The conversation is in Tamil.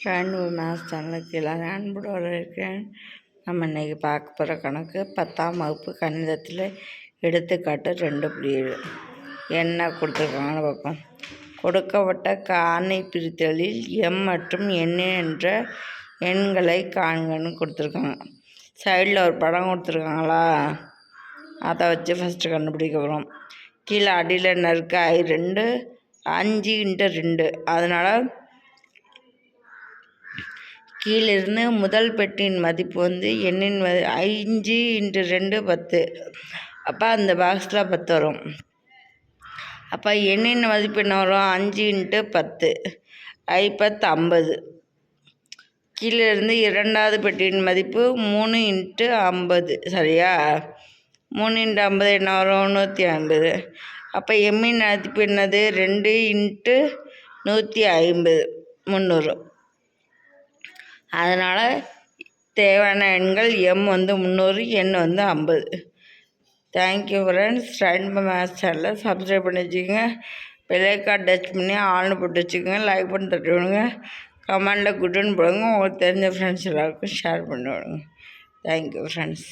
ராணுவ மேத்ஸ் சேனலுக்கு எல்லாரும் அன்போடு வரவேற்கிறேன். நம்ம இன்றைக்கி பார்க்க போகிற கணக்கு 10ஆம் வகுப்பு கணிதத்தில் எடுத்துக்காட்டு 2.7 என்ன கொடுத்துருக்காங்கன்னு பார்ப்போம். கொடுக்கப்பட்ட காணி பிரித்தலில் எம் மற்றும் என் என்ற எண்களை காண்கன்னு கொடுத்துருக்காங்க. சைடில் ஒரு படம் கொடுத்துருக்காங்களா, அதை வச்சு ஃபஸ்ட்டு கண்டுபிடிக்க போகிறோம். கீழே அடியில் என்ன இருக்குது, I2 5x2, அதனால் கீழிருந்து முதல் பெட்டியின் மதிப்பு எண்ணின் 5x2 10. அப்போ அந்த பாக்ஸில் 10 வரும். அப்போ எண்ணின் மதிப்பு என்ன வரும், 5x10, I10 50. கீழிருந்து இரண்டாவது பெட்டியின் மதிப்பு 3x50, சரியா? 3x50 என்ன வரும், 150. அப்போ எம்மின் மதிப்பு என்னது, 2x150, 300. அதனால் தேவையான எண்கள் எம் 300, எண் 50. Thank you friends. ராணுவ மேத்ஸ் சேனலை சப்ஸ்கிரைப் பண்ணி வச்சுக்கோங்க. பெல்லைக்கான் டச் பண்ணி ஆள்னு போட்டு வச்சுக்கோங்க. லைக் பண்ணி தட்டி விடுங்க. கமெண்டில் குட்டுன்னு போடுங்க. உங்களுக்கு தெரிஞ்ச ஃப்ரெண்ட்ஸ் எல்லாருக்கும் ஷேர் பண்ணி விடுங்க. Thank you friends.